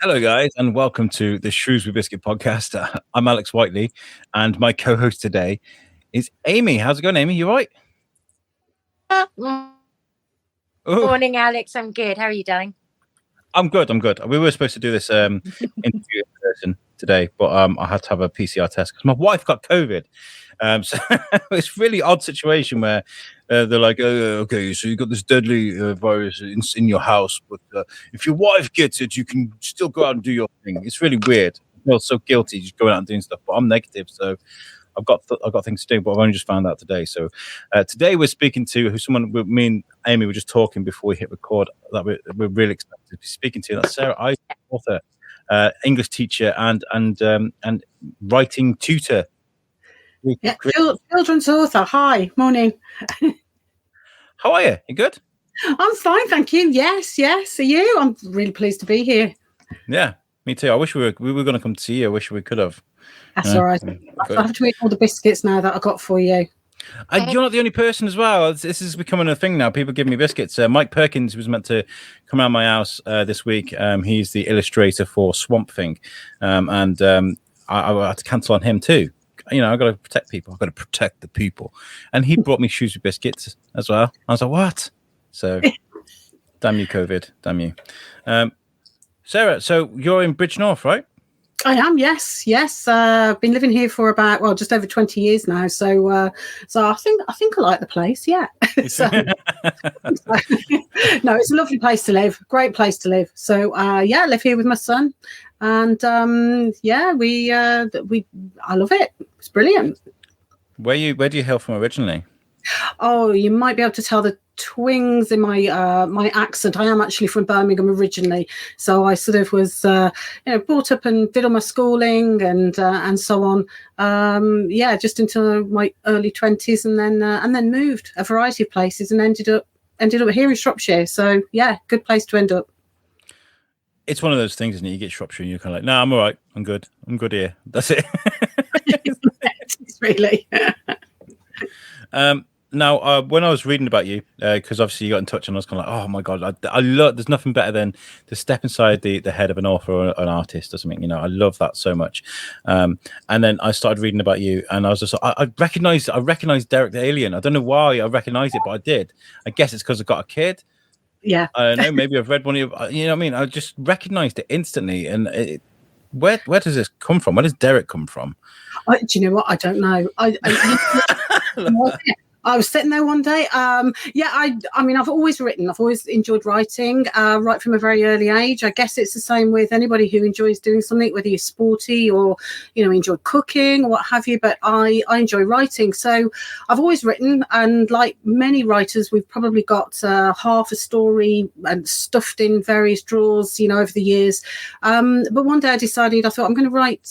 Hello, guys, and welcome to the Shrewsbury Biscuit podcast. I'm Alex Whiteley, and my co-host today is Amy. How's it going, Amy? You all right? Oh, Morning, Alex. I'm good. How are you doing? I'm good. We were supposed to do this interview in person today, but I had to have a PCR test because my wife got COVID. So it's a really odd situation where they're like, oh, okay, so you got this deadly virus in your house, but if your wife gets it, you can still go out and do your thing. It's really weird. I feel so guilty just going out and doing stuff, but I'm negative, so I've got things to do, but I've only just found out today. So today we're speaking to me and Amy were just talking before we hit record that we're really excited to be speaking to. That's Sarah Isaac, author, English teacher, and writing tutor. Yeah, children's author. Hi, morning. How are you? You good? I'm fine, thank you. Yes. Are you? I'm really pleased to be here. Yeah, me too. I wish we were going to come to see you. I wish we could have. That's all right. I have to eat all the biscuits now that I got for you. You're not the only person as well. This is becoming a thing now. People give me biscuits. Mike Perkins was meant to come around my house this week. He's the illustrator for Swamp Thing, and I had to cancel on him too. You know, I've got to protect people. I've got to protect the people. And he brought me Shrewsbury Biscuits as well. I was like, what? So, damn you, COVID. Damn you. Sarah, so you're in Bridgnorth, right? I am, yes. I've been living here for about, just over 20 years now. So I think I like the place, yeah. No, it's a lovely place to live. Great place to live. So, I live here with my son. And I love it. It's brilliant. Where do you hail from originally? Oh, you might be able to tell the twings in my my accent. I am actually from Birmingham originally, so I sort of was brought up and did all my schooling and so on. Just until my early 20s, and then moved a variety of places and ended up here in Shropshire. So good place to end up. It's one of those things, isn't it? You get Shropshire and you're kind of like, no, I'm all right. I'm good here. That's it. It's really. Now, when I was reading about you, because obviously you got in touch, and I was kind of like, oh my god, I love. There's nothing better than to step inside the head of an author or an artist or something. You know, I love that so much. And then I started reading about you, and I was just, I recognized Derek the Alien. I don't know why I recognized it, but I did. I guess it's because I got a kid. Yeah, I don't know. Maybe I've read one of your. You know what I mean? I just recognized it instantly. And where does this come from? Where does Derek come from? Do you know what? I don't know. I was sitting there one day. I mean, I've always written. I've always enjoyed writing, right from a very early age. I guess it's the same with anybody who enjoys doing something, whether you're sporty or, enjoy cooking or what have you. But I enjoy writing. So I've always written. And like many writers, we've probably got half a story and stuffed in various drawers, over the years. But one day I decided, I thought, I'm going to write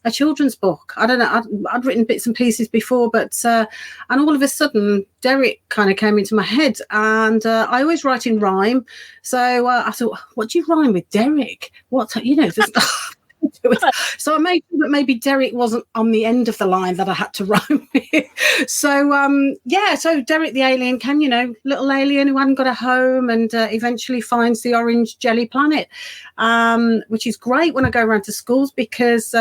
a children's book. I don't know. I'd written bits and pieces before, but and all of a sudden, Derek kind of came into my head, and I always write in rhyme. So I thought, what do you rhyme with, Derek? What So I made sure that maybe Derek wasn't on the end of the line that I had to rhyme with. So so Derek the Alien came, little alien who hadn't got a home, and eventually finds the orange jelly planet, which is great when I go around to schools because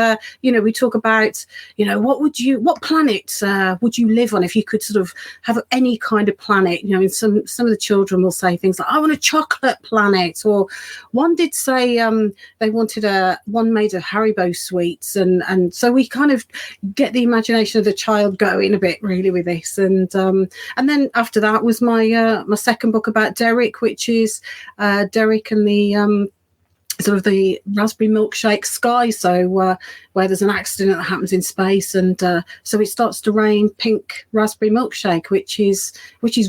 we talk about what planet would you live on if you could sort of have any kind of planet. And some of the children will say things like, I want a chocolate planet, or one did say they wanted one made of Haribo sweets, and so we kind of get the imagination of the child going a bit really with this, and then after that was my my second book about Derek, which is Derek and the sort of the raspberry milkshake sky. So where there's an accident that happens in space, and so it starts to rain pink raspberry milkshake, which is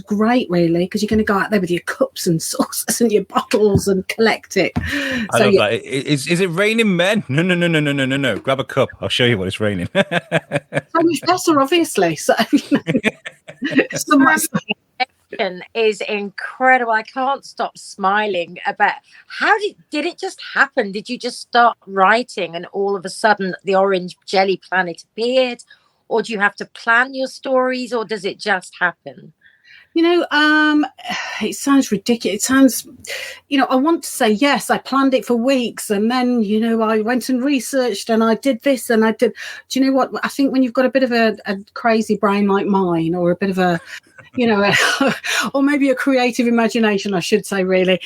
great, really, because you're going to go out there with your cups and saucers and your bottles and collect it. I love that. Is it raining men? No. Grab a cup. I'll show you what it's raining. So much better, obviously. So is incredible. I can't stop smiling about how did it just happen? Did you just start writing and all of a sudden the orange jelly planet appeared, or do you have to plan your stories, or does it just happen? It sounds ridiculous. It sounds, I want to say, yes, I planned it for weeks. And then, I went and researched and I did this and I did. Do you know what? I think when you've got a bit of a crazy brain like mine, or a bit of a, or maybe a creative imagination, I should say, really,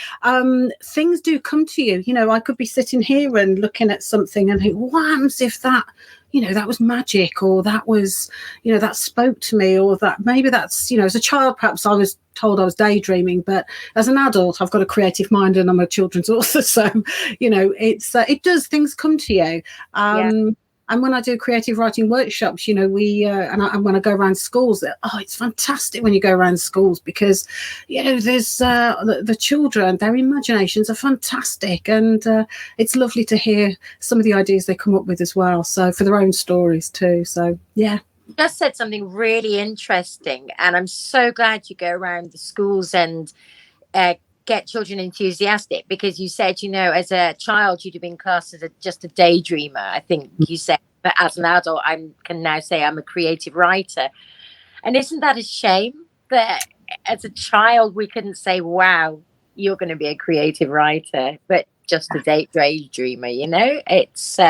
things do come to you. I could be sitting here and looking at something and think, what happens if that, that was magic, or that was, that spoke to me, or that maybe that's, as a child, perhaps I was told I was daydreaming, but as an adult, I've got a creative mind and I'm a children's author. So, it does, things come to you. And when I do creative writing workshops, and when I go around schools, it's fantastic when you go around schools, because, there's the children, their imaginations are fantastic. And it's lovely to hear some of the ideas they come up with as well. So for their own stories too. So, yeah. You just said something really interesting. And I'm so glad you go around the schools and get children enthusiastic, because you said, as a child, you'd have been classed as just a daydreamer, I think you said. But as an adult, I can now say I'm a creative writer. And isn't that a shame that as a child, we couldn't say, wow, you're going to be a creative writer, but just a daydreamer, It's...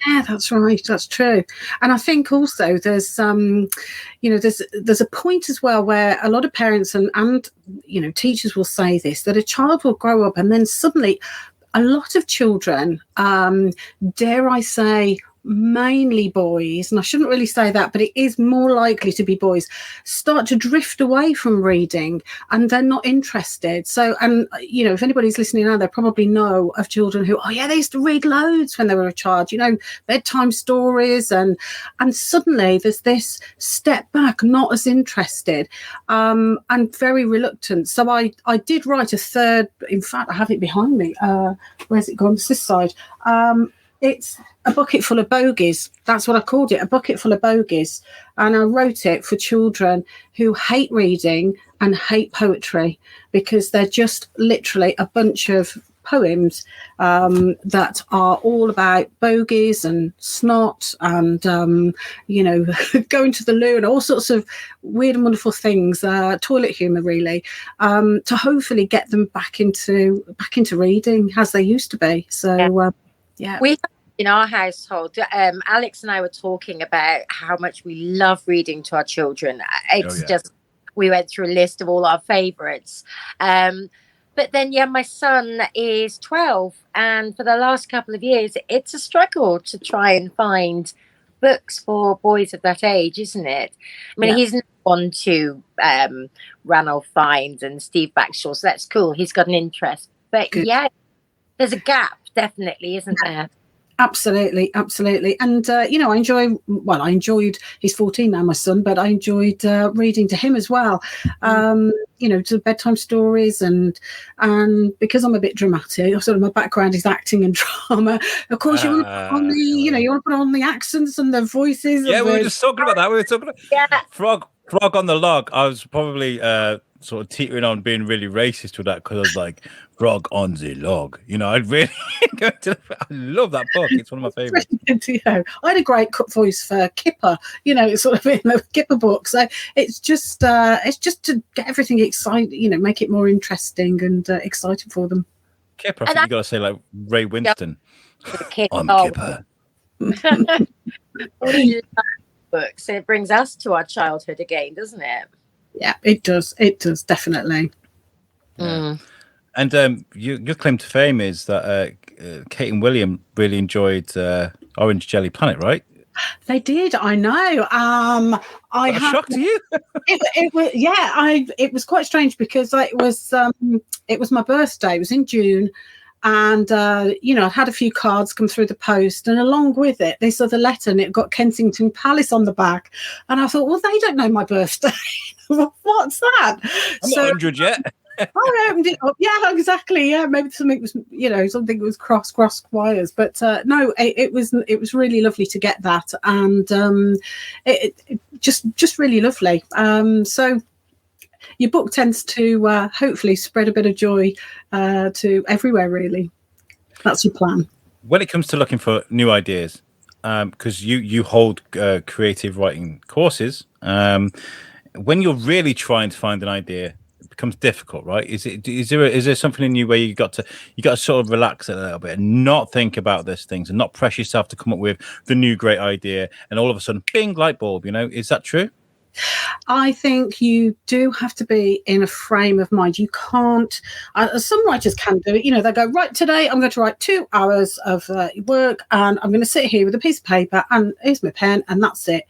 Yeah, that's right. That's true. And I think also there's there's a point as well where a lot of parents and teachers will say this, that a child will grow up and then suddenly a lot of children, dare I say, mainly boys, and I shouldn't really say that, but it is more likely to be boys, start to drift away from reading and they're not interested. So, and if anybody's listening now, they probably know of children who, they used to read loads when they were a child, bedtime stories, and suddenly there's this step back, not as interested, and very reluctant. So I did write a third, in fact I have it behind me, where's it gone? It's this side. It's a bucket full of bogies. That's what I called it, a bucket full of bogies. And I wrote it for children who hate reading and hate poetry, because they're just literally a bunch of poems that are all about bogies and snot and, going to the loo and all sorts of weird and wonderful things, toilet humour, really, to hopefully get them back into reading as they used to be. So, yeah. We in our household, Alex and I were talking about how much we love reading to our children. It's just, we went through a list of all our favourites. But then, my son is 12. And for the last couple of years, it's a struggle to try and find books for boys of that age, isn't it? I mean, he's not on to Ranulph Fiennes and Steve Backshall, so that's cool. He's got an interest. But there's a gap, definitely, isn't there? Absolutely. And, I enjoyed, he's 14 now, my son, but I enjoyed reading to him as well, to bedtime stories. And because I'm a bit dramatic, sort of my background is acting and drama. Of course, you want to put on the, you want to put on the accents and the voices. Yeah, we were just talking about that. We were talking about Frog on the Log. I was probably sort of teetering on being really racist with that, because I was like, Frog on the Log. I'd really go to. I love that book. It's one of my favorites. I had a great voice for Kipper. Sort of in the Kipper book. So it's just to get everything excited. Make it more interesting and exciting for them. Kipper. I think you got to say like Ray Winston. I'm Kipper. We love books, and it brings us to our childhood again, doesn't it? Yeah, it does. It does, definitely. Yeah. And your claim to fame is that Kate and William really enjoyed Orange Jelly Planet, right? They did. I know. I had a shock to you. It was quite strange, because it was my birthday. It was in June. And, I had a few cards come through the post, and along with it, they saw the letter and it got Kensington Palace on the back. And I thought, well, they don't know my birthday. What's that? I'm not 100 yet. I opened it up. Yeah, exactly. Yeah, maybe something was cross wires. But no, it was really lovely to get that. And it just really lovely. So your book tends to hopefully spread a bit of joy to everywhere, really. That's your plan. When it comes to looking for new ideas, because you hold creative writing courses, when you're really trying to find an idea, it becomes difficult, right? Is there something in you where you got to sort of relax a little bit and not think about these things and not pressure yourself to come up with the new great idea, and all of a sudden, bing, light bulb? Is that true? I think you do have to be in a frame of mind. You can't, some writers can do it. They go, right, today I'm going to write 2 hours of work, and I'm going to sit here with a piece of paper and here's my pen, and that's it.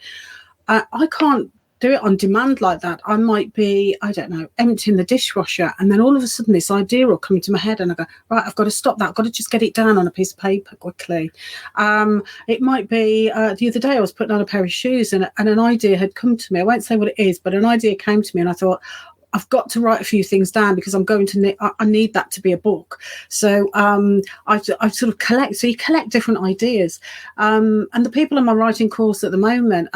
I can't do it on demand like that. I might be, I don't know, emptying the dishwasher, and then all of a sudden this idea will come into my head, and I go, right, I've got to stop that. I've got to just get it down on a piece of paper quickly. It might be the other day I was putting on a pair of shoes, and an idea had come to me. I won't say what it is, but an idea came to me, and I thought, I've got to write a few things down because I'm going to I need that to be a book. So I sort of collect. So you collect different ideas, and the people in my writing course at the moment,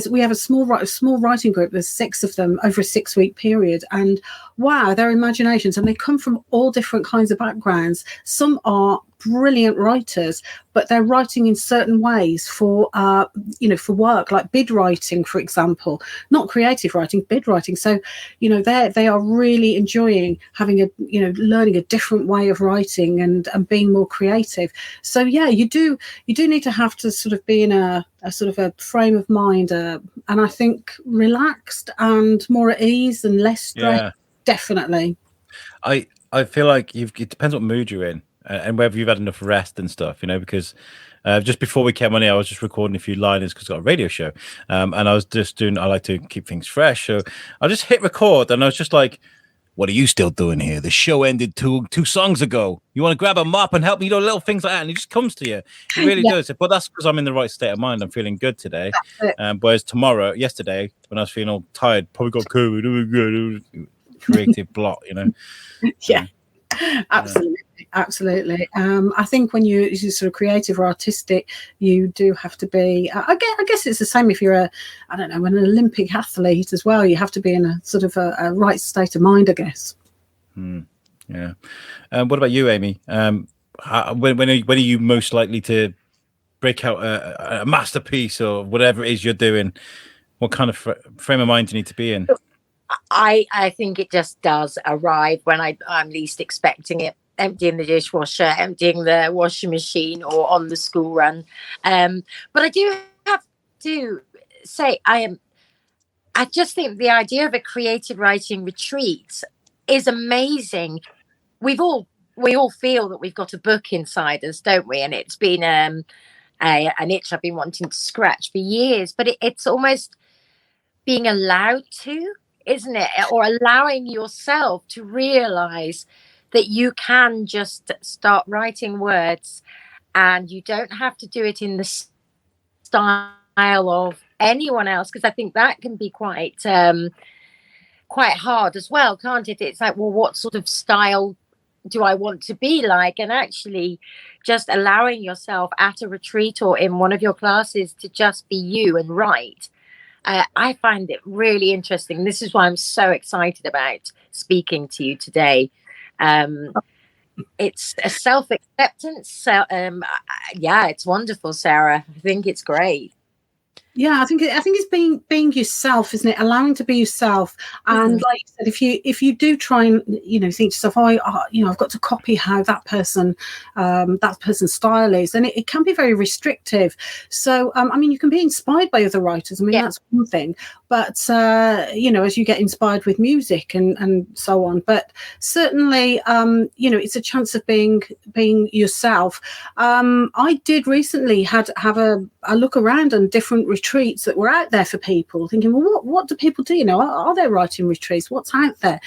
we have a small writing group. There's 6 of them over a 6-week period, and wow, their imaginations, and they come from all different kinds of backgrounds. Some are brilliant writers, but they're writing in certain ways for for work, like bid writing, for example, not creative writing, bid writing. So they are really enjoying having learning a different way of writing and being more creative. So yeah, you do need to have to sort of be in a sort of a frame of mind, and I think relaxed and more at ease and less stressed. Yeah. Definitely. I feel like it depends what mood you're in. And whether you've had enough rest and stuff, because just before we came on here, I was just recording a few liners because I've got a radio show, and I was just I like to keep things fresh, so I just hit record, and I was just like, what are you still doing here? The show ended two songs ago. You want to grab a mop and help me? Little things like that, and it just comes to you. It really does. But that's because I'm in the right state of mind. I'm feeling good today. Whereas yesterday, when I was feeling all tired, probably got COVID, creative block, Yeah. Absolutely. I think when you're sort of creative or artistic, you do have to be. I guess it's the same if you're an Olympic athlete as well. You have to be in a sort of a right state of mind, I guess. Yeah. What about you, Amy? When are you most likely to break out a masterpiece or whatever it is you're doing? What kind of frame of mind do you need to be in? I think it just does arrive when I'm least expecting it. Emptying the dishwasher, emptying the washing machine, or on the school run. But I do have to say, I just think the idea of a creative writing retreat is amazing. We all feel that we've got a book inside us, don't we? And it's been an itch I've been wanting to scratch for years. But it's almost being allowed to, isn't it? Or allowing yourself to realize that you can just start writing words, and you don't have to do it in the style of anyone else, because I think that can be quite hard as well, can't it? It's like, well, what sort of style do I want to be like? And actually just allowing yourself at a retreat or in one of your classes to just be you and write. I find it really interesting. This is why I'm so excited about speaking to you today. It's a self-acceptance. It's wonderful, Sarah. I think it's great. Yeah, I think it's being yourself, isn't it? Allowing to be yourself. And like you said, if you do try and think to yourself, I've got to copy how that person's style is, and it can be very restrictive. So you can be inspired by other writers. That's one thing. But as you get inspired with music and so on. But certainly, it's a chance of being yourself. I did recently have a look around on different retreats that were out there for people, thinking, well, what do people do? Are there writing retreats? What's out there?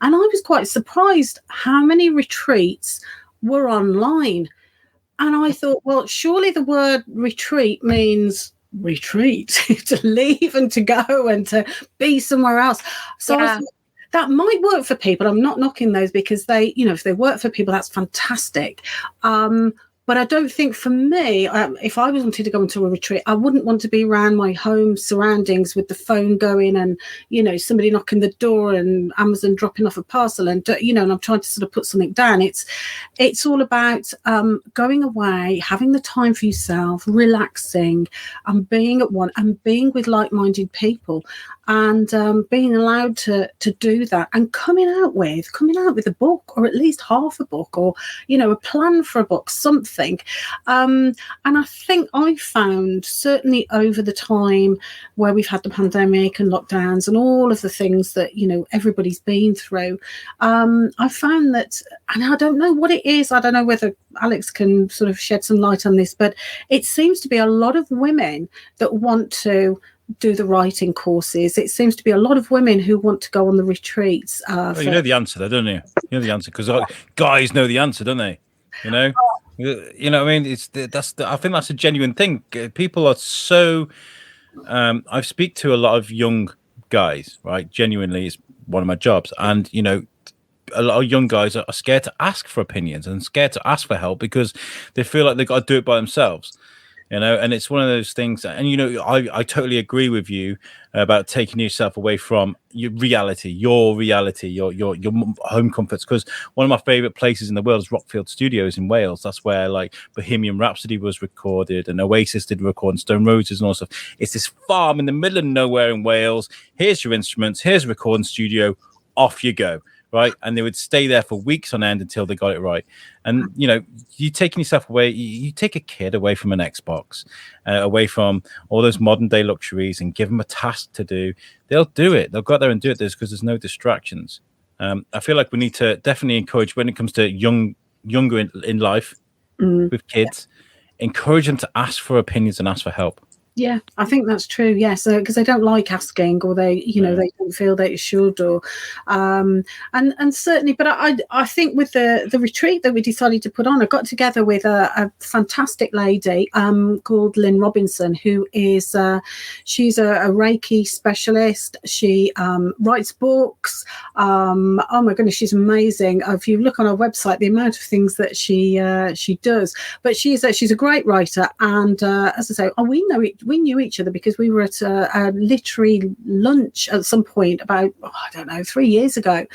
And I was quite surprised how many retreats were online. And I thought, well, surely the word retreat means retreat, to leave and to go and to be somewhere else. So I thought, that might work for people. I'm not knocking those, because they, if they work for people, that's fantastic. But I don't think, for me, if I wanted to go into a retreat, I wouldn't want to be around my home surroundings with the phone going and, somebody knocking the door and Amazon dropping off a parcel and, and I'm trying to sort of put something down. It's all about going away, having the time for yourself, relaxing and being at one and being with like-minded people. and being allowed to do that, and coming out with a book, or at least half a book, or a plan for a book, something. And I think I found, certainly over the time where we've had the pandemic and lockdowns and all of the things that everybody's been through, I found that, and I don't know what it is, I don't know whether Alex can sort of shed some light on this, but it seems to be a lot of women that want to do the writing courses. It seems to be a lot of women who want to go on the retreats. You know the answer, though, don't you? You know the answer, because guys know the answer, don't they? You know what I mean? I think that's a genuine thing. People are so. I speak to a lot of young guys, right? Genuinely, it's one of my jobs, and a lot of young guys are scared to ask for opinions and scared to ask for help because they feel like they've got to do it by themselves. And it's one of those things, and I totally agree with you about taking yourself away from your reality, your home comforts. Because one of my favorite places in the world is Rockfield Studios in Wales. That's where like Bohemian Rhapsody was recorded, and Oasis did record, and Stone Roses and all stuff. It's this farm in the middle of nowhere in Wales. Here's your instruments. Here's a recording studio. Off you go. Right, and they would stay there for weeks on end until they got it right. And you taking yourself away, you take a kid away from an Xbox, away from all those modern day luxuries, and give them a task to do. They'll do it. They'll go out there and do it. Because there's no distractions. I feel like we need to definitely encourage, when it comes to younger in life with kids, encourage them to ask for opinions and ask for help. Yeah, I think that's true. Yes, because they don't like asking, or they don't feel they should, or and certainly. But I think with the retreat that we decided to put on, I got together with a fantastic lady called Lynn Robinson, who is she's a Reiki specialist. She writes books. Oh my goodness, she's amazing. If you look on her website, the amount of things that she does. But she's a great writer, and as I say, we knew each other because we were at a literary lunch at some point about, 3 years ago.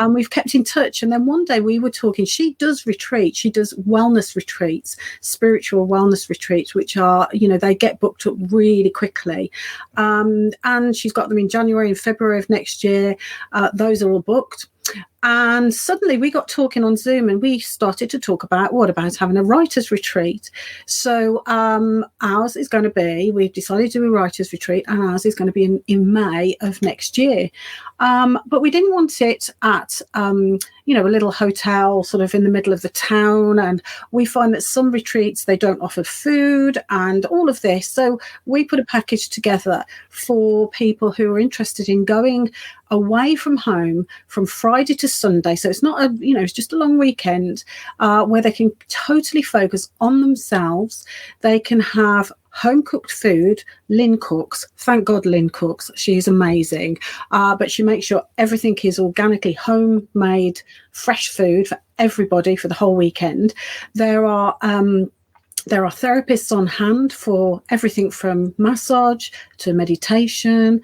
We've kept in touch. And then one day we were talking. She does retreats. She does wellness retreats, spiritual wellness retreats, which are, they get booked up really quickly. And she's got them in January and February of next year. Those are all booked. And suddenly we got talking on Zoom, and we started to talk about what having a writer's retreat. So ours is going to be, we've decided to do a writer's retreat, and ours is going to be in May of next year. But we didn't want it at, a little hotel sort of in the middle of the town. And we find that some retreats, they don't offer food and all of this. So we put a package together for people who are interested in going away from home from Friday to Sunday. So it's not it's just a long weekend where they can totally focus on themselves. They can have home cooked food. Lynn cooks. Thank God Lynn cooks. She's amazing. But she makes sure everything is organically homemade, fresh food for everybody for the whole weekend. There are therapists on hand for everything from massage to meditation,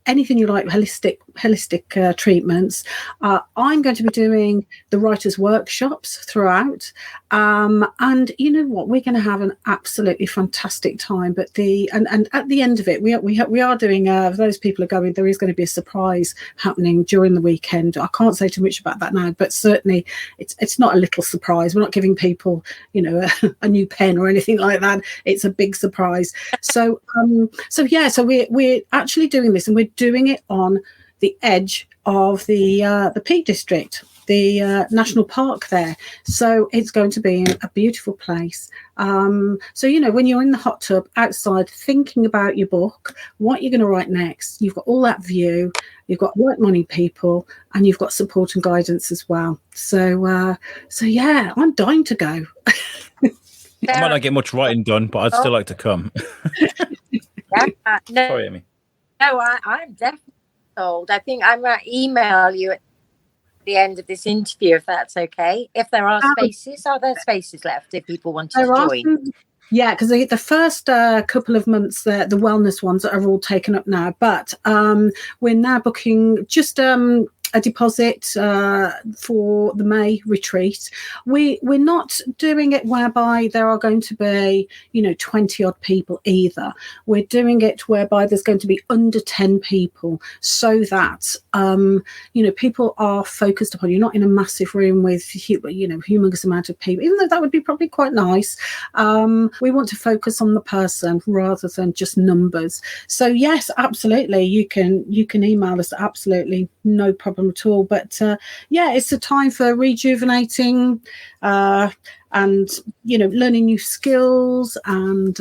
anything you like, holistic treatments. I'm going to be doing the writers' workshops throughout. And you know what? We're going to have an absolutely fantastic time. But and at the end of it, we are doing, for those people who are going, there is going to be a surprise happening during the weekend. I can't say too much about that now, but certainly it's not a little surprise. We're not giving people, a new pen or anything like that. It's a big surprise. So we're actually doing this, and we're doing it on the edge of the Peak District, the national park there. So it's going to be a beautiful place. So when you're in the hot tub outside thinking about your book, what you're going to write next, you've got all that view, you've got like-minded people, and you've got support and guidance as well. So yeah, I'm dying to go. I might not get much writing done, but I'd still like to come. No. Sorry, Amy. No, I'm definitely sold. I think I'm going to email you at the end of this interview, if that's okay. If there are spaces, are there spaces left if people want to join? Yeah, because the first couple of months, the wellness ones are all taken up now. But we're now booking just a deposit for the May retreat. We're not doing it whereby there are going to be 20 odd people either. We're doing it whereby there's going to be under 10 people, so that people are focused upon. You're not in a massive room with humongous amount of people, even though that would be probably quite nice. We want to focus on the person rather than just numbers. So yes, absolutely, you can email us, absolutely no problem at all. But it's a time for rejuvenating and learning new skills and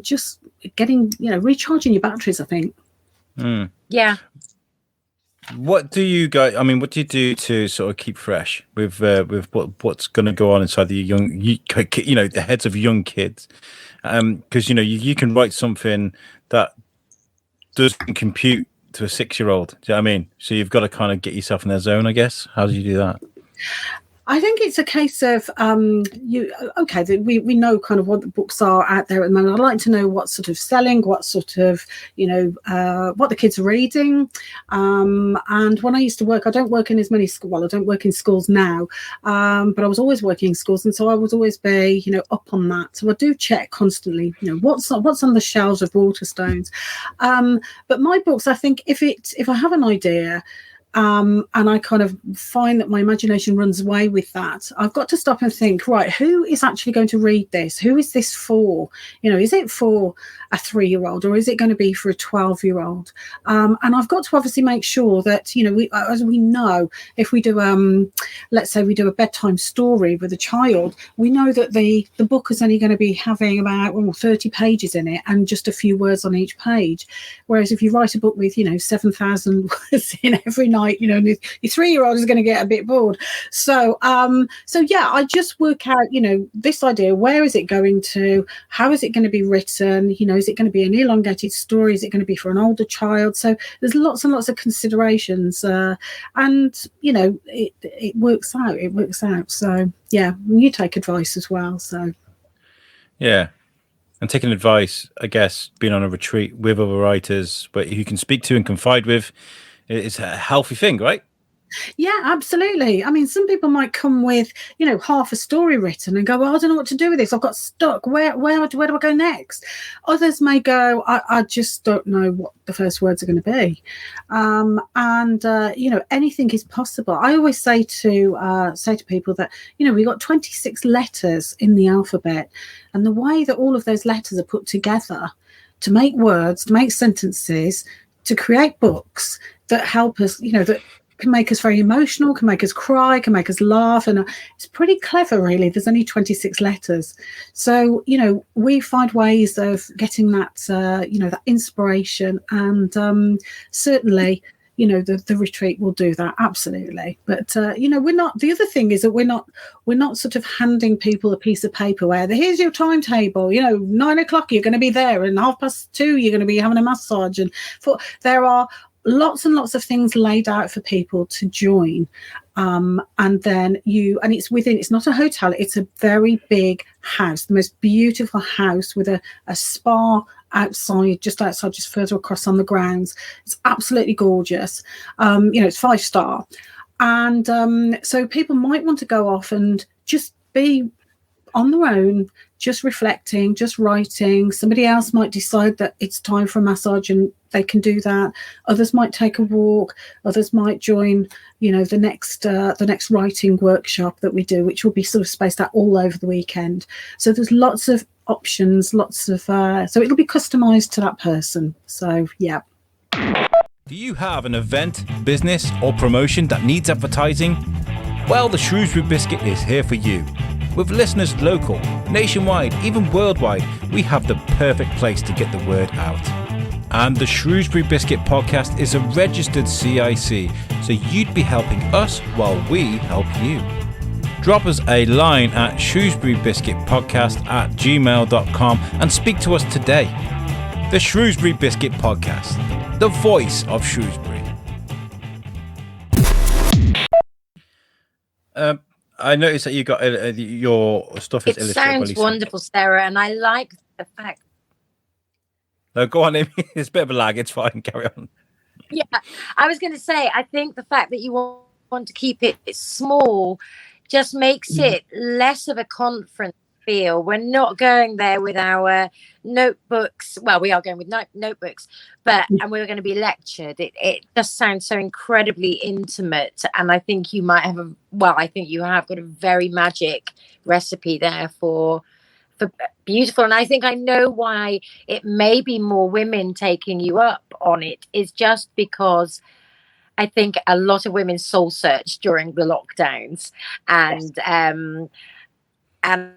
just getting recharging your batteries, I think. Yeah. What do you guys? I mean, what do you do to sort of keep fresh with what's going to go on inside the the heads of young kids? Because you can write something that doesn't compute to a 6-year-old. Do you know what I mean? So you've got to kind of get yourself in their zone, I guess. How do you do that? I think it's a case of we know kind of what the books are out there at the moment. I'd like to know what's sort of selling, what sort of what the kids are reading. And when I used to work, I don't work in as many schools. Well, I don't work in schools now, but I was always working in schools, and so I would always be up on that. So I do check constantly. What's on the shelves of Waterstones. But my books, I think if I have an idea. And I kind of find that my imagination runs away with that, I've got to stop and think, right, who is actually going to read this? Who is this for? Is it for a 3-year-old or is it going to be for a 12-year-old? And I've got to obviously make sure that, as we know, if we do, let's say we do a bedtime story with a child, we know that the book is only going to be having about 30 pages in it and just a few words on each page. Whereas if you write a book with, 7,000 words in every night, your 3-year-old is going to get a bit bored. So I just work out, this idea, where is it going to, how is it going to be written, is it going to be an elongated story, is it going to be for an older child? So there's lots and lots of considerations, and it works out. So yeah, you take advice as well. So yeah. And taking advice, I guess, being on a retreat with other writers, but you can speak to and confide with, it's a healthy thing, right? Yeah, absolutely. I mean, some people might come with, half a story written and go, well, I don't know what to do with this. I've got stuck. Where do I go next? Others may go, I just don't know what the first words are going to be. Anything is possible. I always say to people that, we got 26 letters in the alphabet, and the way that all of those letters are put together to make words, to make sentences, to create books that help us, that can make us very emotional, can make us cry, can make us laugh. And it's pretty clever, really. There's only 26 letters. So, we find ways of getting that, that inspiration. And certainly, the retreat will do that. Absolutely. But, we're not, the other thing is that we're not sort of handing people a piece of paper where here's your timetable, 9 o'clock, you're going to be there, and 2:30, you're going to be having a massage. And there are lots and lots of things laid out for people to join, and then it's not a hotel, it's a very big house, the most beautiful house with a spa outside, just further across on the grounds. It's absolutely gorgeous. It's 5-star, and so people might want to go off and just be on their own, just reflecting, just writing. Somebody else might decide that it's time for a massage and they can do that. Others might take a walk. Others might join, the next writing workshop that we do, which will be sort of spaced out all over the weekend. So there's lots of options, so it'll be customized to that person. So yeah. Do you have an event, business, or promotion that needs advertising? Well, the Shrewsbury Biscuit is here for you. With listeners local, nationwide, even worldwide, we have the perfect place to get the word out. And the Shrewsbury Biscuit podcast is a registered CIC, so you'd be helping us while we help you. Drop us a line at shrewsburybiscuitpodcast@gmail.com and speak to us today. The Shrewsbury Biscuit Podcast, the voice of Shrewsbury. I noticed that you got your stuff is illustrated. It sounds wonderful, Sarah, and I like the fact. No, go on, Amy. It's a bit of a lag. It's fine. Carry on. Yeah, I was going to say, I think the fact that you want to keep it small just makes it less of a conference feel. We're not going there with our notebooks. Well, we are going with notebooks, and we're going to be lectured. It just sounds so incredibly intimate. And I think you might have I think you have got a very magic recipe there for beautiful. And I think I know why it may be more women taking you up on it, is just because I think a lot of women soul searched during the lockdowns, and and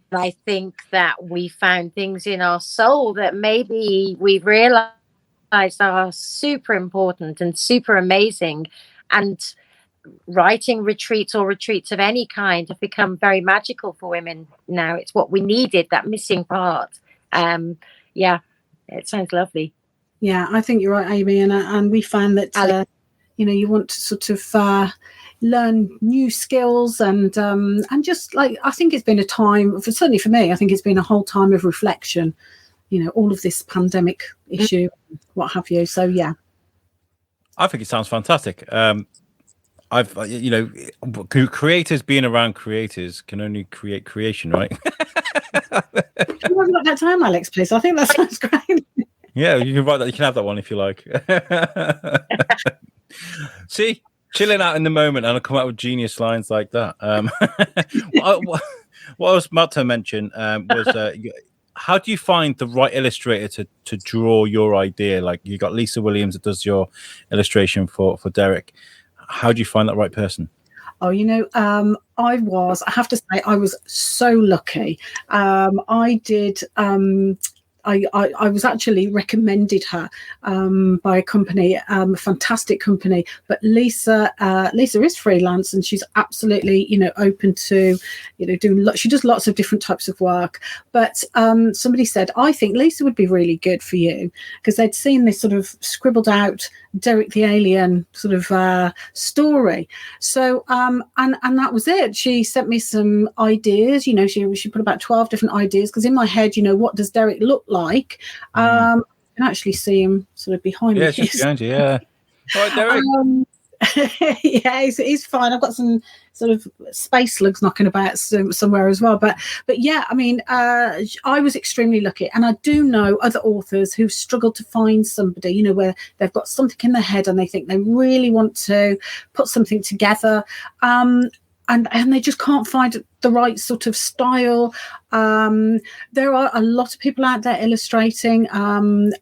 I think that we found things in our soul that maybe we've realized are super important and super amazing. And writing retreats or retreats of any kind have become very magical for women now. It's what we needed, that missing part. Yeah, it sounds lovely. Yeah, I think you're right, Amy, and we found that you want to sort of learn new skills and just like, I think it's been a time, certainly for me, I think it's been a whole time of reflection, all of this pandemic issue, what have you. So yeah, I think it sounds fantastic. Creators being around creators can only create creation, right? Can you have that time, Alex, please? I think that sounds great. Yeah, you can write that. You can have that one if you like. See, chilling out in the moment, and I'll come out with genius lines like that. What I was about to mention was how do you find the right illustrator to draw your idea? Like, you got Lisa Williams that does your illustration for Derek. How do you find that right person? Oh, I have to say, I was so lucky. I was actually recommended her by a company, a fantastic company. But Lisa is freelance, and she's absolutely, open to, doing. She does lots of different types of work. But somebody said, I think Lisa would be really good for you, because they'd seen this sort of scribbled out Derek the Alien sort of story. So and that was it. She sent me some ideas. She put about 12 different ideas, because in my head, what does Derek look like? You can actually see him sort of behind me. Yeah, just behind you. Yeah. All right, Derek. Yeah, he's fine. I've got some sort of space slugs knocking about somewhere as well. But yeah, I mean, I was extremely lucky, and I do know other authors who've struggled to find somebody, where they've got something in their head and they think they really want to put something together. And they just can't find the right sort of style. There are a lot of people out there illustrating, and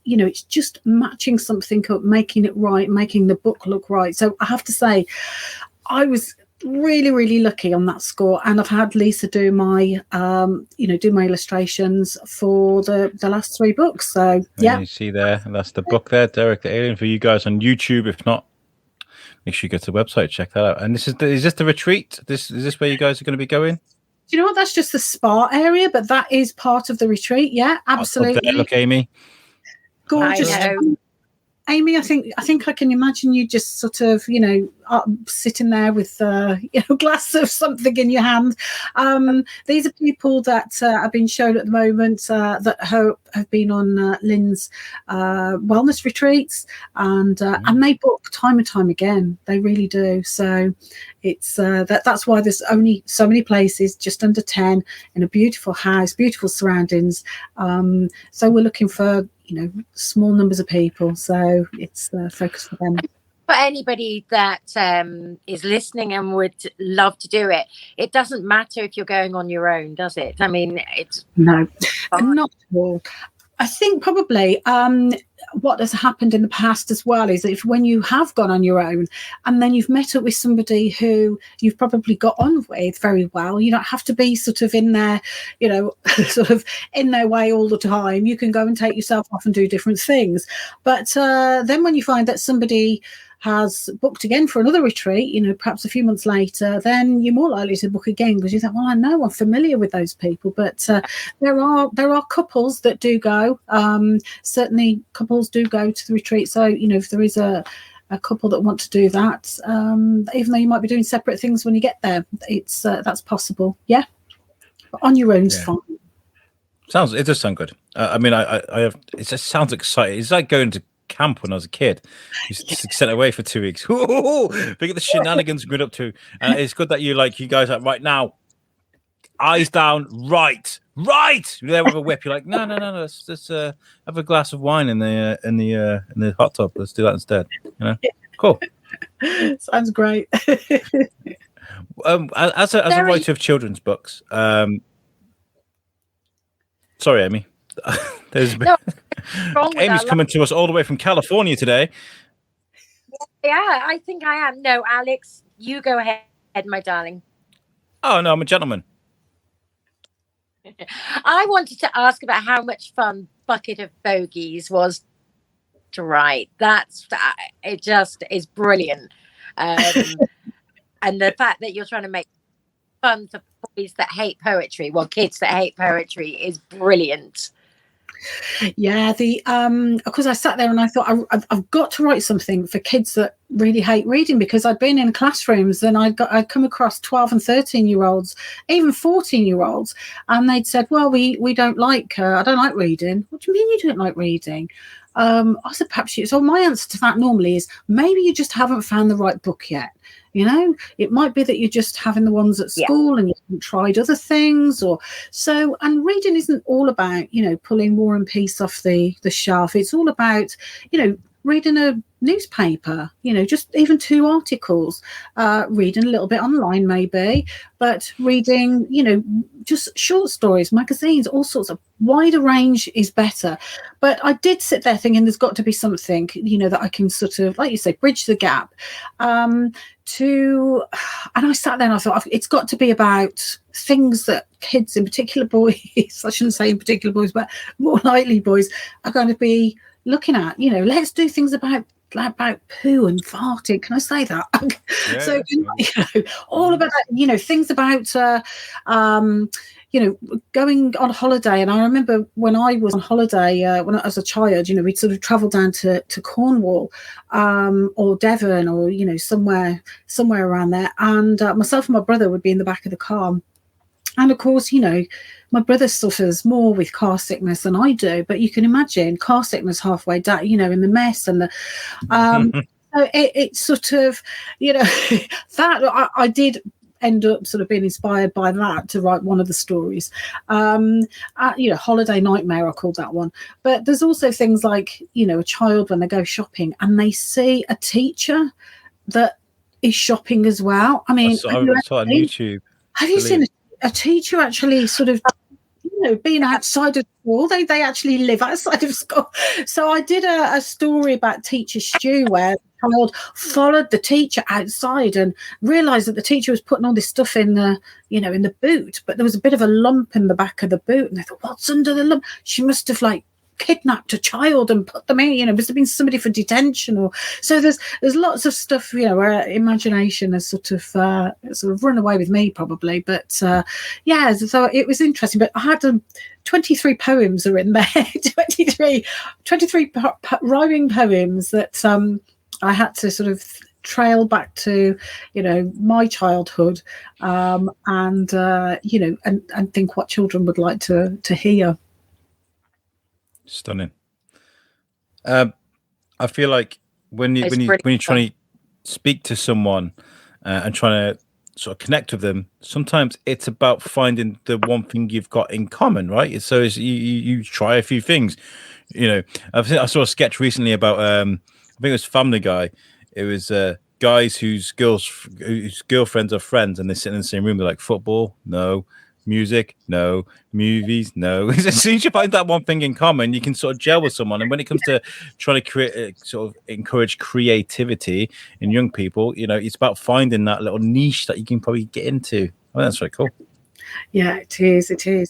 it's just matching something up, making it right, making the book look right. So I have to say, I was really, really lucky on that score, and I've had Lisa do my illustrations for the last 3 books. So yeah, you see there, and that's the book there, Derek the Alien, for you guys on YouTube. If not, make sure you go to the website, check that out. And is this the retreat? Is this where you guys are going to be going? Do you know what? That's just the spa area, but that is part of the retreat. Yeah, absolutely. There, look, Amy. Gorgeous. Amy, I think I can imagine you just sort of, sitting there with a glass of something in your hand. These are people that have been shown at the moment that have been on Lynn's wellness retreats, and they book time and time again. They really do. So it's that's why there's only so many places, just under 10, in a beautiful house, beautiful surroundings. So we're looking for small numbers of people, so it's focused for them. For anybody that is listening and would love to do it, it doesn't matter if you're going on your own, does it? I mean, it's no, not at all. I think probably what has happened in the past as well is if when you have gone on your own and then you've met up with somebody who you've probably got on with very well, you don't have to be sort of in there, sort of in their way all the time. You can go and take yourself off and do different things. But then when you find that somebody has booked again for another retreat, perhaps a few months later, then you're more likely to book again, because you think, well, I know I'm familiar with those people. But there are couples that do go. Certainly couples do go to the retreat. So, if there is a couple that want to do that, even though you might be doing separate things when you get there, it's that's possible. Yeah. But on your own's fine. It does sound good. I mean, I have. It just sounds exciting. It's like going to camp when I was a kid. Used to sent away for 2 weeks. Look at the shenanigans we're up to. And it's good that you guys are right now. Eyes down, right. You're there with a whip. You're like, no. Let's just have a glass of wine in the hot tub. Let's do that instead. Cool. Sounds great. As a writer of children's books, sorry, Amy. Amy's coming to us all the way from California today. Yeah, I think I am. No, Alex, you go ahead, my darling. Oh no, I'm a gentleman. I wanted to ask about how much fun Bucket of Bogies was to write. It just is brilliant. And the fact that you're trying to make fun for boys that hate poetry, kids that hate poetry, is brilliant. Yeah, of course I sat there and I thought I've got to write something for kids that really hate reading, because I'd been in classrooms and I'd come across 12 and 13-year-olds, even 14-year-olds, and they'd said, well, we don't like I don't like reading. What do you mean you don't like reading? I said, perhaps so my answer to that normally is, maybe you just haven't found the right book yet. It might be that you're just having the ones at school and you haven't tried other things and reading isn't all about, pulling War and Peace off the shelf. It's all about, reading a newspaper, just even 2 articles, reading a little bit online maybe, but reading, just short stories, magazines, all sorts of wider range is better. But I did sit there thinking there's got to be something, that I can sort of, like you say, bridge the gap and I sat there and I thought, it's got to be about things that kids, in particular boys, I shouldn't say in particular boys, but more likely boys, are going to be looking at. Let's do things about poo and farting. Can I say that? Yeah, so all about that, things about going on holiday. And I remember when I was on holiday when I was a child, we'd sort of travel down to Cornwall or Devon or somewhere around there, and myself and my brother would be in the back of the car. And of course, my brother suffers more with car sickness than I do, but you can imagine car sickness halfway down, in the mess and the so it's sort of, that I did end up sort of being inspired by that to write one of the stories. Holiday Nightmare, I called that one. But there's also things like, a child when they go shopping and they see a teacher that is shopping as well. I mean, I saw on YouTube. Have you seen a teacher actually sort of, being outside of school? They actually live outside of school. So I did a story about Teacher Stew, where the child followed the teacher outside and realised that the teacher was putting all this stuff in the, in the boot, but there was a bit of a lump in the back of the boot, and they thought, what's under the lump? She must have kidnapped a child and put them in, must have been somebody for detention. Or so there's lots of stuff, where imagination has sort of run away with me probably. But so it was interesting. But I had 23 poems are in there, 23 rhyming poems that I had to sort of trail back to my childhood and think what children would like to hear. Stunning. I feel like when you're trying to speak to someone and trying to sort of connect with them, sometimes it's about finding the one thing you've got in common, right? So you try a few things. I saw a sketch recently about I think it was Family Guy. It was guys whose girlfriends are friends, and they sit in the same room. They're like, football, no. Music, no. Movies, no. As soon as you find that one thing in common, you can sort of gel with someone. And when it comes to trying to create, sort of encourage creativity in young people, it's about finding that little niche that you can probably get into. Oh, that's very cool. Yeah, it is.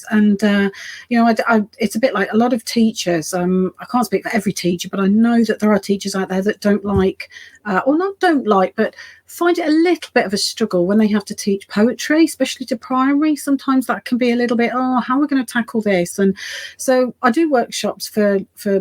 And it's a bit like a lot of teachers. I can't speak for every teacher, but I know that there are teachers out there that don't like, but find it a little bit of a struggle when they have to teach poetry, especially to primary. Sometimes that can be a little bit, how are we going to tackle this? And so I do workshops for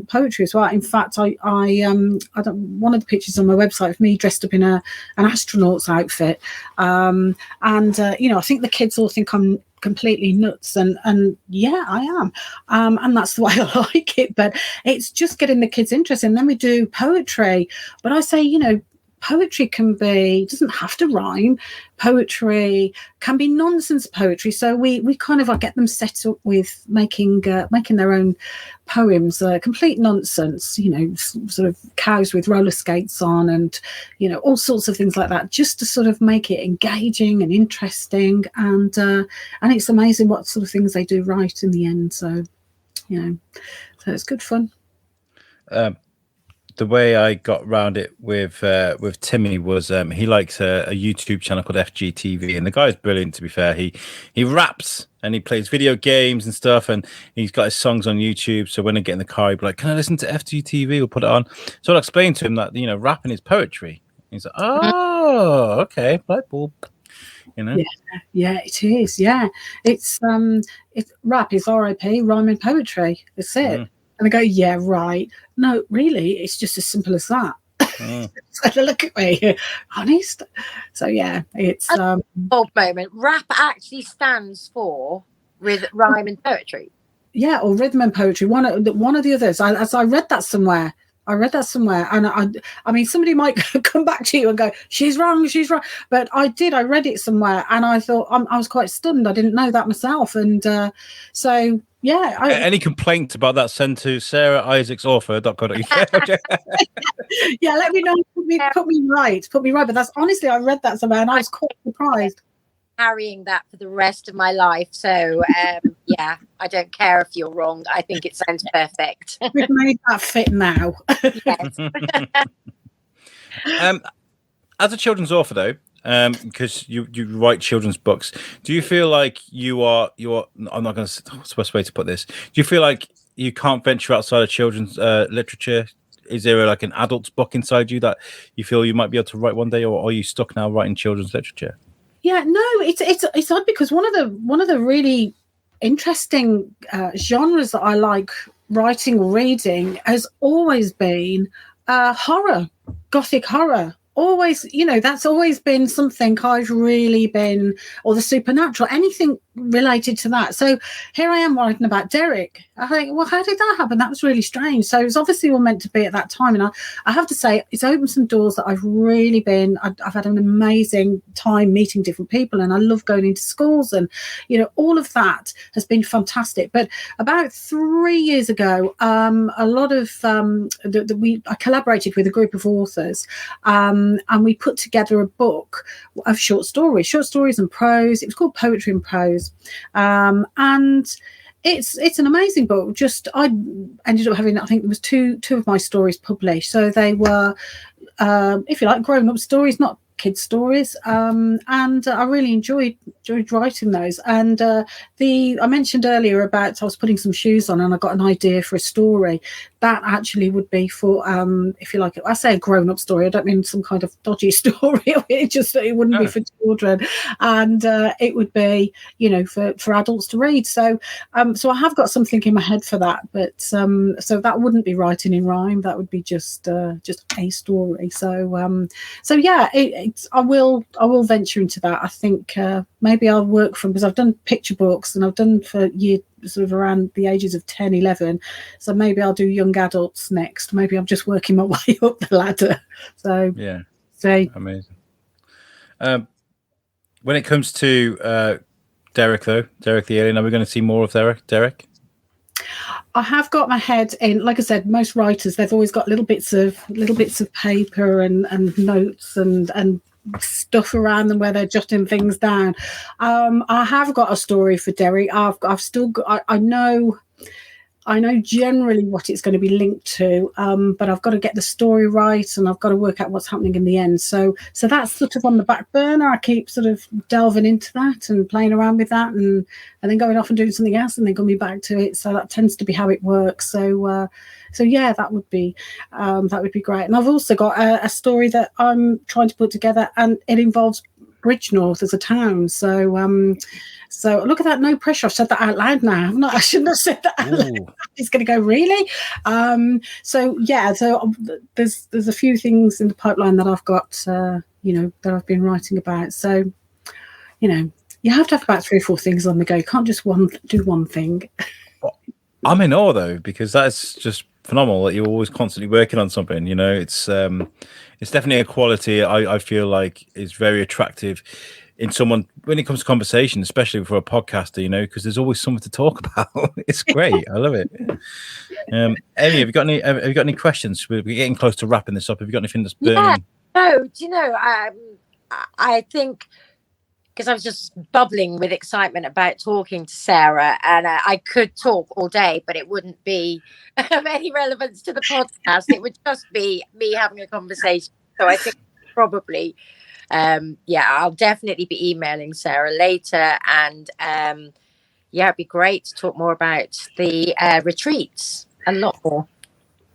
poetry as well. In fact, I one of the pictures on my website of me dressed up in an astronaut's outfit, and I think the kids all think I'm completely nuts, and yeah, I am, and that's the way I like it. But it's just getting the kids interested. And then we do poetry, but I say, poetry doesn't have to rhyme. Poetry can be nonsense poetry. So we kind of get them set up with making their own poems, complete nonsense, sort of cows with roller skates on, and all sorts of things like that, just to sort of make it engaging and interesting. And it's amazing what sort of things they do right in the end. So so it's good fun. The way I got around it with Timmy was he likes a YouTube channel called FGTV, and the guy's brilliant. To be fair, he raps and he plays video games and stuff, and he's got his songs on YouTube. So when I get in the car, he'd be like, "Can I listen to FGTV? We'll put it on." So I'll explain to him that rapping is poetry. He's like, "Oh, okay, light bulb." Yeah, it is. Yeah, it's rap is RIP, rhyming poetry. That's it. Mm. And they go, yeah, right. No, really, it's just as simple as that. So look at me, honest. So yeah, it's bold moment. Rap actually stands for rhyme and poetry. Yeah, or rhythm and poetry. One of the others. I read that somewhere. And I mean, somebody might come back to you and go, she's wrong. But I read it somewhere, and I thought I was quite stunned. I didn't know that myself. And so, yeah. Any complaints about that, send to sarahisaacsauthor.co.uk. Yeah, let me know. Put me right. But that's honestly, I read that somewhere, and I was quite surprised. Carrying that for the rest of my life. So yeah, I don't care if you're wrong. I think it sounds perfect. We've made that fit now. Yes. As a children's author, though, because you write children's books, do you feel like you're I'm not going to what's the best way to put this? Do you feel like you can't venture outside of children's literature? Is there like an adult's book inside you that you feel you might be able to write one day, or are you stuck now writing children's literature? Yeah, no, it's odd, because one of the really interesting genres that I like writing or reading has always been horror, gothic horror. Always, that's always been something I've really been, or the supernatural, anything related to that. So here I am writing about Derek. I think, well, how did that happen? That was really strange. So it was obviously all meant to be at that time. And I have to say, it's opened some doors that I've really been, I've had an amazing time meeting different people, and I love going into schools, and, all of that has been fantastic. But about 3 years ago, a lot of, I collaborated with a group of authors, and we put together a book of short stories and prose. It was called Poetry and Prose. And it's an amazing book. I ended up having, I think there was two of my stories published. So they were, if you like, grown-up stories, not kids' stories. And I really enjoyed writing those. And I mentioned earlier about I was putting some shoes on and I got an idea for a story. That actually would be for, if you like, I say a grown-up story, I don't mean some kind of dodgy story. It wouldn't be for children, and it would be, for adults to read. So I have got something in my head for that, but so that wouldn't be writing in rhyme. That would be just a story. So yeah, I will venture into that. I think maybe I'll work because I've done picture books, and I've done for years, sort of around the ages of 10, 11. So maybe I'll do young adults next. Maybe I'm just working my way up the ladder. So yeah, amazing. When it comes to Derek the Alien, are we going to see more of Derek? I have got my head in, like I said, most writers, they've always got little bits of paper and notes and stuff around them where they're jotting things down. I have got a story for Derek. I've still got, I know I know generally what it's going to be linked to, but I've got to get the story right, and I've got to work out what's happening in the end. So that's sort of on the back burner. I keep sort of delving into that and playing around with that, and then going off and doing something else, and then coming back to it. So that tends to be how it works. So yeah, that would be great. And I've also got a story that I'm trying to put together, and it involves Bridgnorth as a town. So look at that, no pressure. I've said that out loud now, haven't I? I shouldn't have said that out loud. It's going to go really. So there's a few things in the pipeline that I've got, that I've been writing about. So, you have to have about 3 or 4 things on the go. You can't just do one thing. I'm in awe though, because that's just phenomenal that you're always constantly working on something. It's definitely a quality I feel like is very attractive in someone when it comes to conversation, especially for a podcaster, because there's always something to talk about. It's great. I love it. Amy, have you got any questions? We're getting close to wrapping this up. Have you got anything that's burning? Yeah. No, do you know, I think, because I was just bubbling with excitement about talking to Sarah, and I could talk all day, but it wouldn't be of any relevance to the podcast. It would just be me having a conversation. So I think probably, I'll definitely be emailing Sarah later, and it'd be great to talk more about the retreats, a lot more.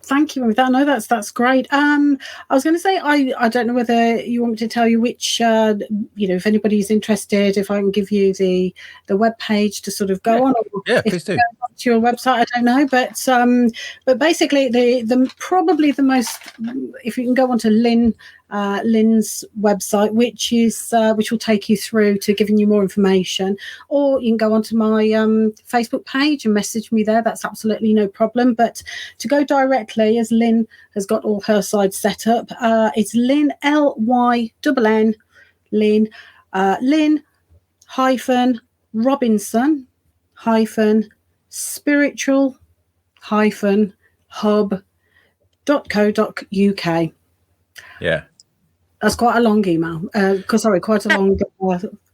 Thank you with that. No, that's great. I was going to say, I don't know whether you want me to tell you which, if anybody's interested, if I can give you the web page to sort of go on. Yeah, please do. To your website, I don't know, but basically the probably the most, if you can go onto Lynn's website, which will take you through to giving you more information, or you can go onto my Facebook page and message me there. That's absolutely no problem. But to go directly, as Lynn has got all her sides set up, it's Lynn, Lynn, Lynn hyphen Robinson hyphen spiritual hyphen hub.co.uk. Yeah, that's quite a long email. Quite a long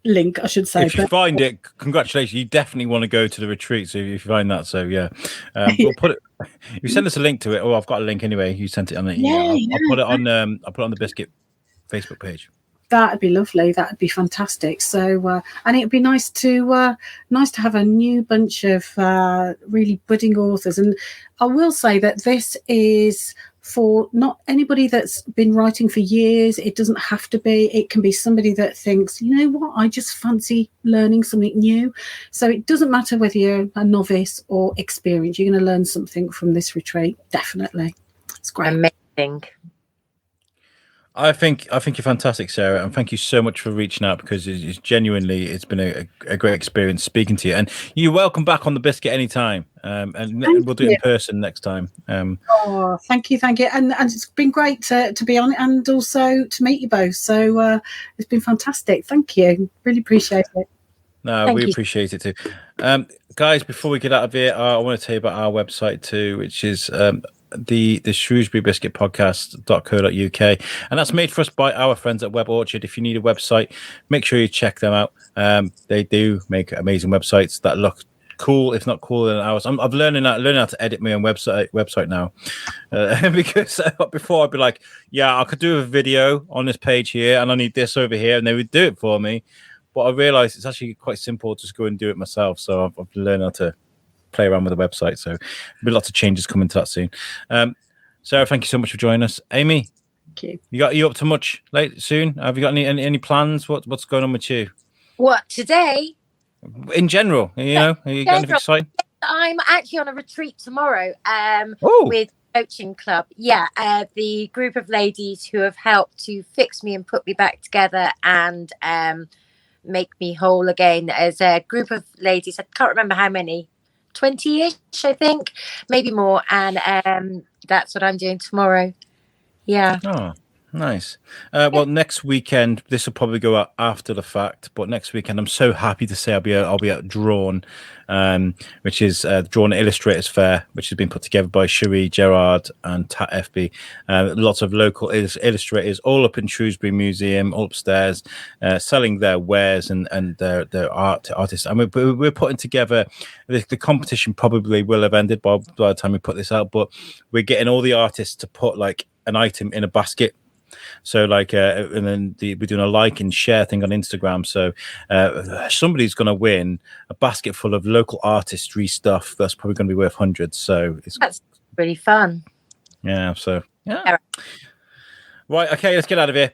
link, I should say. If you find it, congratulations. You definitely want to go to the retreat. So if you find that, so yeah, we'll put it. If you send us a link to it, I've got a link anyway. You sent it on the email. I'll put it on. I'll put it on the Biscuit Facebook page. That'd be lovely. That'd be fantastic. So, and it'd be nice to have a new bunch of really budding authors. And I will say that this is for not anybody that's been writing for years. It doesn't have to be. It can be somebody that thinks, you know what, I just fancy learning something new. So it doesn't matter whether you're a novice or experienced. You're going to learn something from this retreat. Definitely. It's great. Amazing. I think you're fantastic, Sarah, and thank you so much for reaching out, because it's genuinely, it's been a great experience speaking to you. And you're welcome back on the Biscuit anytime, and we'll do it in person next time. Thank you, and it's been great to be on it, and also to meet you both. So it's been fantastic. Thank you, really appreciate it. No, we appreciate it too. Guys, before we get out of here, I want to tell you about our website too, which is the Shrewsbury Biscuit podcast.co.uk, and that's made for us by our friends at Web Orchard. If you need a website, make sure you check them out. They do make amazing websites that look cool, if not cooler than ours. I've learning how to edit my own website now, because before I'd be like, yeah, I could do a video on this page here, and I need this over here, and they would do it for me. But I realized it's actually quite simple to just go and do it myself. So I've learned how to play around with the website. So there'll be lots of changes coming to that soon. Sarah, thank you so much for joining us. Amy, thank you. You up to much soon? Have you got any plans? What's going on with you? What, today? In general, are you got anything exciting? I'm actually on a retreat tomorrow with Coaching Club. Yeah, the group of ladies who have helped to fix me and put me back together and make me whole again. As a group of ladies, I can't remember how many, 20-ish, I think, maybe more. And that's what I'm doing tomorrow. Yeah. Oh, Nice. Well, next weekend, this will probably go out after the fact, but next weekend, I'm so happy to say I'll be at Drawn, which is Drawn Illustrators Fair, which has been put together by Cherie, Gerard, and Tat FB. Lots of local illustrators, all up in Shrewsbury Museum, all upstairs, selling their wares and their art to artists. And we're putting together the competition. Probably will have ended by the time we put this out, but we're getting all the artists to put like an item in a basket. So like, and then we're doing a like and share thing on Instagram. So somebody's going to win a basket full of local artistry stuff. That's probably going to be worth hundreds. So that's really fun. Yeah. So yeah. Right. Okay. Let's get out of here.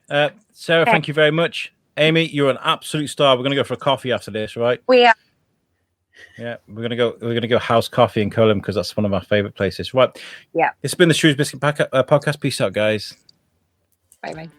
Sarah, thank you very much. Amy, you're an absolute star. We're going to go for a coffee after this, right? We are. Yeah, we're gonna go house coffee in Colham because that's one of our favorite places. Right. Yeah. It's been the Shrewsbury Biscuit podcast. Peace out, guys. Bye.